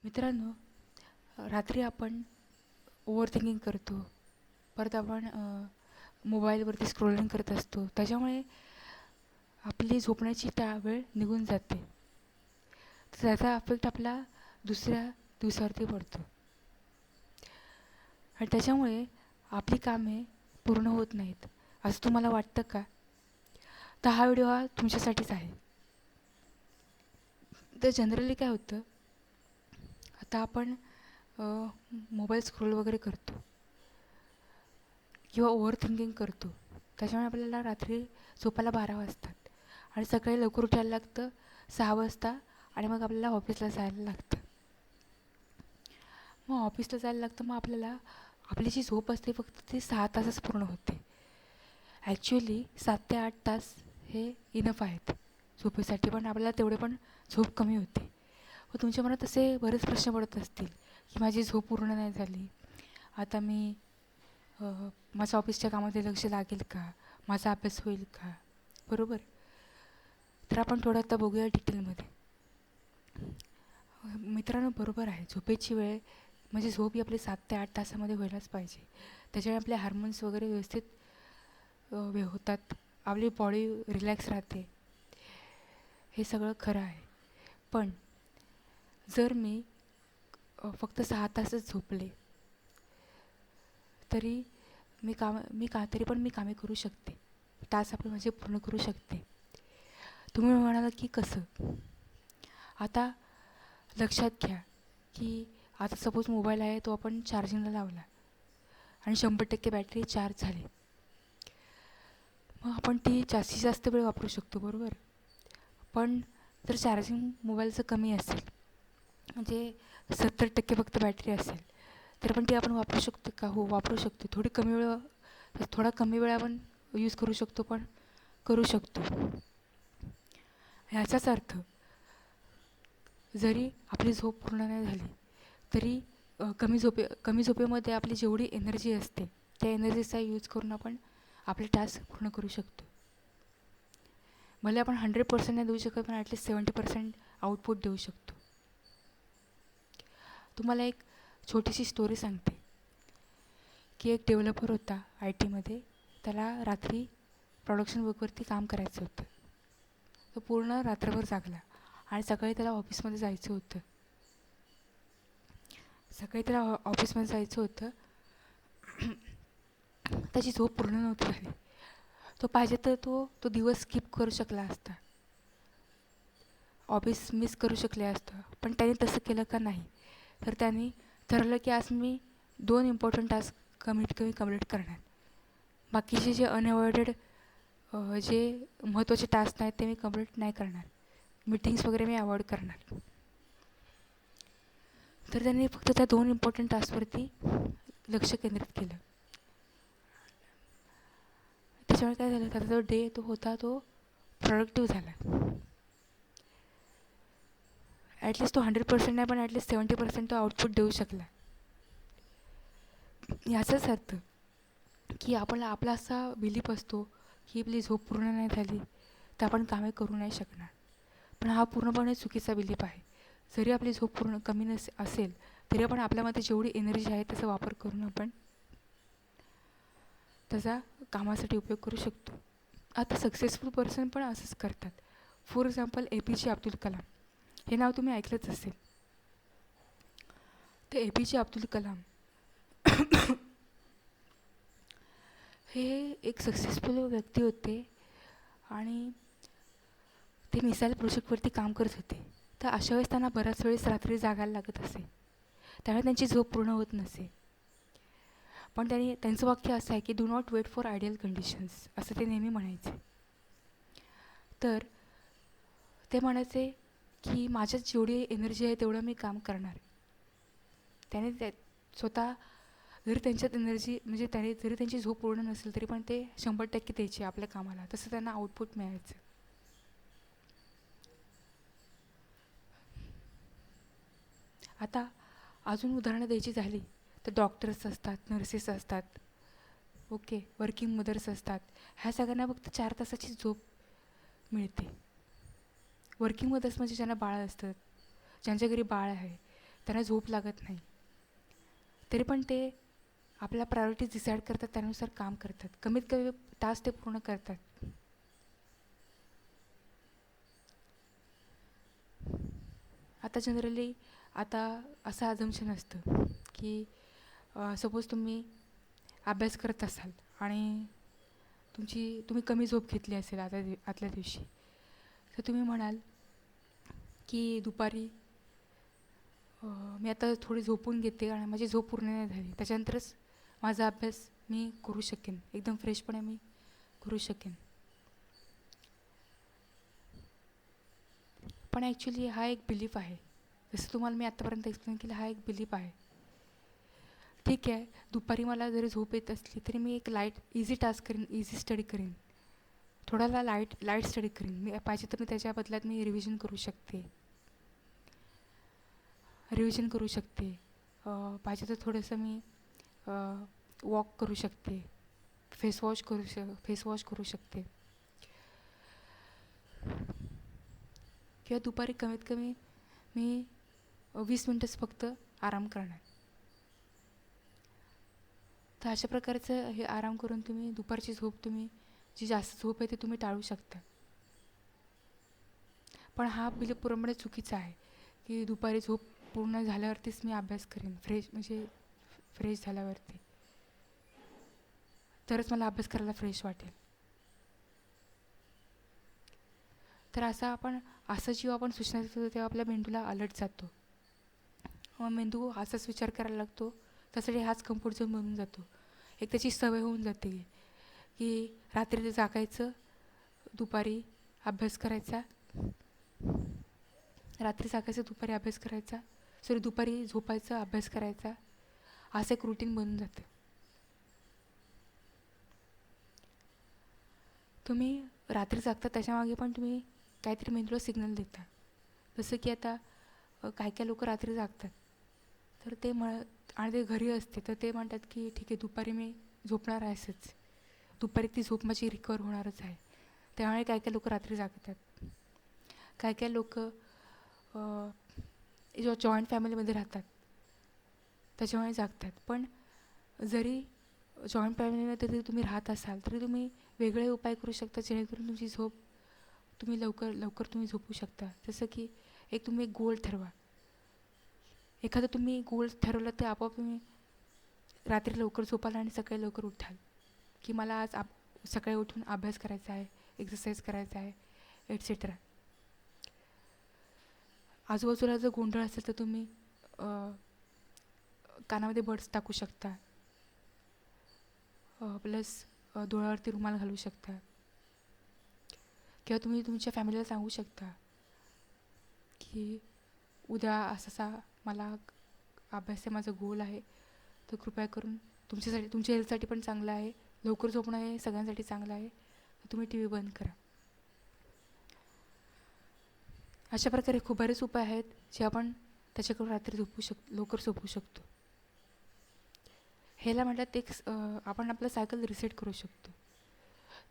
मित्रांनो, रात्री आपण ओव्हर थिंकिंग करतो. परत आपण मोबाईलवरती स्क्रोलिंग करत असतो. त्याच्यामुळे आपली झोपण्याची वेळ निघून जाते. तर त्याचा इफेक्ट आपला दुसऱ्या दिवसावरती पडतो आणि त्याच्यामुळे आपली कामे पूर्ण होत नाहीत. असं तुम्हाला वाटतं का? तर हा व्हिडिओ तुमच्यासाठीच आहे. तर जनरली काय होतं, आता आपण मोबाईल स्क्रोल वगैरे करतो किंवा ओव्हर थिंकिंग करतो. त्याच्यामुळे आपल्याला रात्री झोपायला 12 वाजतात आणि सकाळी लवकर उठायला लागतं 6 वाजता आणि मग आपल्याला ऑफिसला जायला लागतं. मग ऑफिसला जायला लागतं, मग आपल्याला आपली जी झोप असते फक्त ती 6 तासच पूर्ण होते. ॲक्च्युअली 7 ते 8 तास हे इनफ आहेत झोपेसाठी, पण आपल्याला तेवढे पण झोप कमी होते. व तुमच्या मनात असे बरेच प्रश्न पडत असतील की माझी झोप पूर्ण नाही झाली, आता मी माझ्या ऑफिसच्या कामामध्ये लक्ष लागेल का, माझा अभ्यास होईल का, बरोबर? तर आपण थोडं आता बघूया डिटेलमध्ये. मित्रांनो, बरोबर आहे, झोपेची वेळ म्हणजे झोप ही आपली 7 ते 8 तासामध्ये व्हायलाच पाहिजे. त्याच्यामुळे आपले हार्मोन्स वगैरे व्यवस्थित होतात, आपली बॉडी रिलॅक्स राहते. हे सगळं खरं आहे. पण जर मी फक्त 6 तासच झोपले तरी तरी पण मी कामे करू शकते. तास आपण माझे पूर्ण करू शकते. तुम्ही म्हणाला की कसं? आता लक्षात घ्या की आता सपोज मोबाईल आहे, तो आपण चार्जिंगला लावला आणि 100% बॅटरी चार्ज झाली. मग आपण ती जास्तीत जास्त वेळ वापरू शकतो, बरोबर? पण जर चार्जिंग मोबाईलचं कमी असेल, म्हणजे 70% फक्त बॅटरी असेल, तर पण ती आपण वापरू शकतो का? हो, वापरू शकतो. थोडा कमी वेळ आपण यूज करू शकतो, पण करू शकतो. ह्याचाच अर्थ जरी आपली झोप पूर्ण नाही झाली तरी कमी झोपेमध्ये आपली जेवढी एनर्जी असते त्या एनर्जीचा यूज करून आपण आपले टास्क पूर्ण करू शकतो. भले आपण 100% नाही देऊ शकत, पण ॲटलीस्ट 70% आउटपुट देऊ शकतो. तुम्हाला एक छोटीशी स्टोरी सांगते की एक डेव्हलपर होता IT मध्ये. त्याला रात्री प्रोडक्शन वर्कवरती काम करायचं होतं. तो पूर्ण रात्रभर जागला आणि सकाळी त्याला ऑफिसमध्ये जायचं होतं. त्याची झोप पूर्ण नव्हती झाली. तो पाहिजे तर तो दिवस स्किप करू शकला असता, ऑफिस मिस करू शकले असतं, पण त्याने तसं केलं का नाही. तर त्याने ठरवलं की आज मी 2 इम्पॉर्टंट टास्क कमीत कमी कंप्लीट करणार. बाकीचे जे अनअवॉइडेड जे महत्त्वाचे टास्क आहेत ते मी कंप्लीट नाही करणार. मीटिंग्स वगैरे मी अवॉइड करणार. तर त्यांनी फक्त त्या 2 इम्पॉर्टंट टास्कवरती लक्ष केंद्रित केलं. त्याच्यामुळे काय झालं, त्याचा जो डे तो प्रोडक्टिव्ह झाला. ॲटलीस्ट तो 100% नाही, पण ॲटलीस्ट 70% तो आउटपुट देऊ शकला. याचाच अर्थ की आपला असा बिलीफ असतो की आपली झोप पूर्ण नाही झाली तर आपण कामे करू नाही शकणार. पण हा पूर्णपणे चुकीचा बिलीफ आहे. जरी आपली झोप पूर्ण कमी असेल तरी आपण आपल्यामध्ये जेवढी एनर्जी आहे त्याचा वापर करून आपण त्याचा कामासाठी उपयोग करू शकतो. आता सक्सेसफुल पर्सन पण असंच करतात. For example APJ Abdul Kalam, हे नाव तुम्ही ऐकलंच असेल. तर APJ अब्दुल कलाम हे एक सक्सेसफुल व्यक्ती होते आणि ते मिसाईल प्रोजेक्टवरती काम करत होते. तर अशा वेळेस त्यांना बऱ्याच वेळेस रात्री जागायला लागत असे, त्यामुळे त्यांची झोप पूर्ण होत नसे. पण त्यांचं वाक्य असं आहे की do not wait for ideal conditions, असं ते नेहमी म्हणायचे. तर ते म्हणायचे की माझ्यात जेवढी एनर्जी आहे तेवढं मी काम करणार. त्याने स्वतः जरी त्यांच्यात एनर्जी म्हणजे जरी त्यांची झोप पूर्ण नसेल तरी पण ते 100% द्यायचे आपल्या कामाला, तसं त्यांना आउटपुट मिळायचं. आता अजून उदाहरणं द्यायची झाली तर डॉक्टर्स असतात, नर्सेस असतात, ओके, वर्किंग मदर्स असतात. ह्या सगळ्यांना फक्त 4 तासाची झोप मिळते. वर्किंग मदर्स म्हणजे ज्यांना बाळ असतात, ज्यांच्या घरी बाळ आहे, त्यांना झोप लागत नाही, तरी पण ते आपल्या प्रायोरिटीज डिसाईड करतात, त्यानुसार काम करतात, कमीत कमी टास्क ते पूर्ण करतात. आता जनरली आता असं अझम्पशन असतं की सपोज तुम्ही अभ्यास करत असाल आणि तुम्ही कमी झोप घेतली असेल आदल्या दिवशी, तर तुम्ही म्हणाल की दुपारी मी आता थोडी झोपून घेते आणि माझी झोप पूर्ण नाही झाली, त्याच्यानंतरच माझा अभ्यास मी करू शकेन, एकदम फ्रेशपणे मी करू शकेन. पण ॲक्च्युली हा एक बिलीफ आहे. जसं तुम्हाला मी आत्तापर्यंत एक्सप्लेन केलं, हा एक बिलीफ आहे. ठीक आहे, दुपारी मला जरी झोप येत असली तरी मी एक इझी टास्क करीन, इझी स्टडी करीन, थोडासा लाईट स्टडी करीन. मी पाहिजे तर मी त्याच्या बदल्यात मी रिव्हिजन करू शकते. पाहिजे तर थोडंसं मी वॉक करू शकते, फेस वॉश करू शकते, किंवा दुपारी कमीत कमी मी 20 मिनटंच फक्त आराम करणार. तर अशा प्रकारचं हे आराम करून तुम्ही दुपारची झोप, जी जास्त झोप आहे ती तुम्ही टाळू शकता. पण हा बिलीफ पूर्णपणे चुकीचा आहे की दुपारी झोप पूर्ण झाल्यावरतीच मी अभ्यास करेन, फ्रेश झाल्यावरती तरच मला अभ्यास करायला फ्रेश वाटेल. तर असं जेव्हा आपण सूचना देतो तेव्हा आपल्या मेंदूला अलर्ट जातो, मग मेंदू असाच विचार करायला लागतो, त्यासाठी हाच कम्फर्ट झोन बनून जातो. एक त्याची सवय होऊन जाते की रात्री जागायचं, दुपारी अभ्यास करायचा, दुपारी झोपायचं, अभ्यास करायचा, असं एक रुटीन बनून जातं. तुम्ही रात्री जागता त्याच्यामागे पण तुम्ही काहीतरी मेंदूला सिग्नल देता. जसं की आता काही लोक रात्री जागतात, तर आणि ते घरी असते तर ते म्हणतात की ठीक आहे, दुपारी मी झोपणार आहेच, दुपारी ती झोप माझी रिकवर होणारच आहे. त्यामुळे काही लोक रात्री जागतात. काही लोक जॉईंट फॅमिलीमध्ये राहतात त्याच्यामुळे जागतात. पण जरी जॉईंट फॅमिलीमध्ये जरी तुम्ही राहत असाल तरी तुम्ही वेगळे उपाय करू शकता, जेणेकरून तुमची झोप तुम्ही लवकर तुम्ही झोपू शकता. जसं की तुम्ही एक गोल ठरवा. एखादं तुम्ही गोल ठरवलं तर आपोआप तुम्ही रात्री लवकर झोपाल आणि सकाळी लवकर उठाल की मला आज सकाळी उठून अभ्यास करायचा आहे, एक्सरसाइज करायचा आहे, एटसेट्रा. आजूबाजूला जर गोंधळ असेल तर तुम्ही कानामध्ये बड्स टाकू शकता, प्लस डोळ्यावरती रुमाल घालू शकता, किंवा तुम्ही तुमच्या फॅमिलीला सांगू शकता की उद्या असा मला अभ्यास आहे, माझा गोल आहे, तर कृपया करून तुमच्या हेल्थसाठी पण चांगलं आहे, लवकर झोपणं हे सगळ्यांसाठी चांगलं आहे, तर तुम्ही टी व्ही बंद करा. अशा प्रकारे खूप बरेच उपाय आहेत जे आपण त्याच्याकडून रात्री लवकर झोपू शकतो. ह्याला म्हटलं आपण आपलं सायकल रिसेट करू शकतो.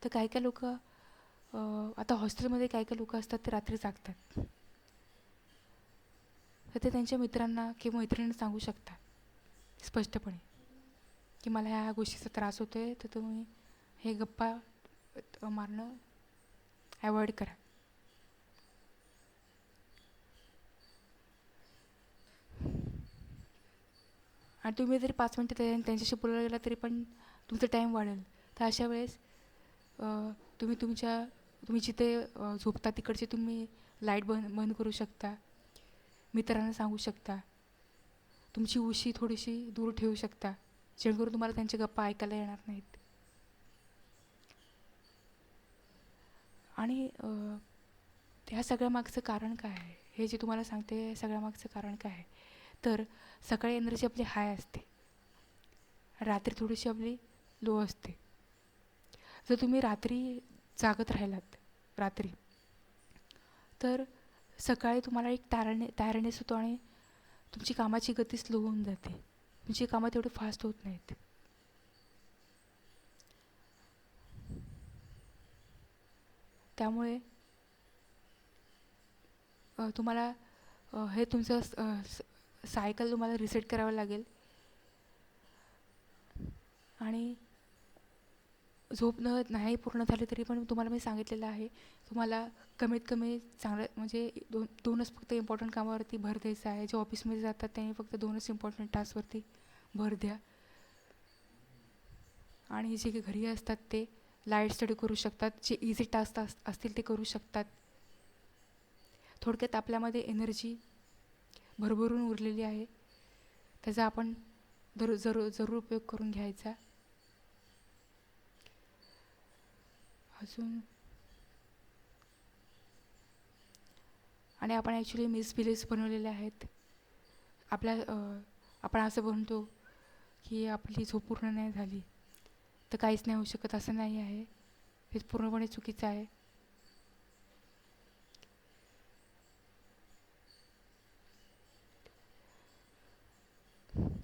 तर काही लोक आता हॉस्टेलमध्ये काही लोक असतात ते रात्री जागतात, तर ते त्यांच्या मित्रांना किंवा मैत्रिणींना सांगू शकतात स्पष्टपणे की मला ह्या गोष्टीचा त्रास होतो आहे, तर तुम्ही हे गप्पा मारणं ॲवॉइड करा. आणि तुम्ही जरी 5 मिनटं त्यांच्याशी बोलायला गेला तरी पण तुमचा टाईम वाढेल. तर अशा वेळेस तुम्ही जिथे झोपता तिकडचे तुम्ही लाईट बंद करू शकता, मित्रांना सांगू शकता, तुमची उशी थोडीशी दूर ठेवू शकता, जेणेकरून तुम्हाला त्यांच्या गप्पा ऐकायला येणार नाहीत. आणि ह्या सगळ्यामागचं कारण काय आहे, हे जे तुम्हाला सांगते सगळ्यामागचं कारण काय आहे, तर सकाळी एनर्जी आपली हाय असते, रात्री थोडीशी आपली लो असते. जर तुम्ही रात्री जागत राहिलात तर सकाळी तुम्हाला एक टायर्डनेस होतो आणि तुमची कामाची गती स्लो होऊन जाते, तुमची कामं तेवढी फास्ट होत नाहीत. त्यामुळे तुम्हाला हे तुमचं सायकल तुम्हाला रिसेट करावं लागेल. आणि झोप नाही पूर्ण झाली तरी पण तुम्हाला मी सांगितलेलं आहे, तुम्हाला कमीत कमी चांगलं म्हणजे दोनच फक्त इम्पॉर्टंट कामावरती भर द्यायचा आहे. जे ऑफिसमध्ये जातात त्यांनी फक्त 2च इम्पॉर्टंट टास्कवरती भर द्या. आणि जे घरी असतात ते लाईट स्टडी करू शकतात. जे इझी टास्क असतील ते करू शकतात. थोडक्यात आपल्यामध्ये एनर्जी भरभरून उरलेली आहे, त्याचा आपण जरूर उपयोग करून घ्यायचा. अजून आणि आपण ॲक्च्युली मिसबिलीव्स बनवलेले आहेत. आपण असं म्हणतो की आपली झोप पूर्ण नाही झाली तर काहीच नाही होऊ शकत. असं नाही आहे, हे पूर्णपणे चुकीचं आहे.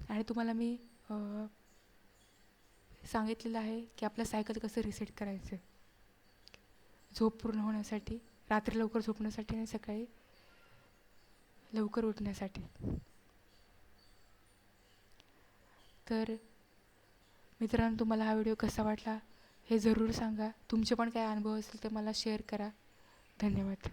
आणि तुम्हाला मी सांगितलेलं आहे की आपलं सायकल कसं रिसेट करायचं झोप पूर्ण होण्यासाठी, रात्री लवकर झोपण्यासाठी आणि सकाळी लवकर उठण्यासाठी. तर मित्रांनो, तुम्हाला हा व्हिडिओ कसा वाटला हे जरूर सांगा. तुमचे पण काही अनुभव असतील तर मला शेअर करा. धन्यवाद.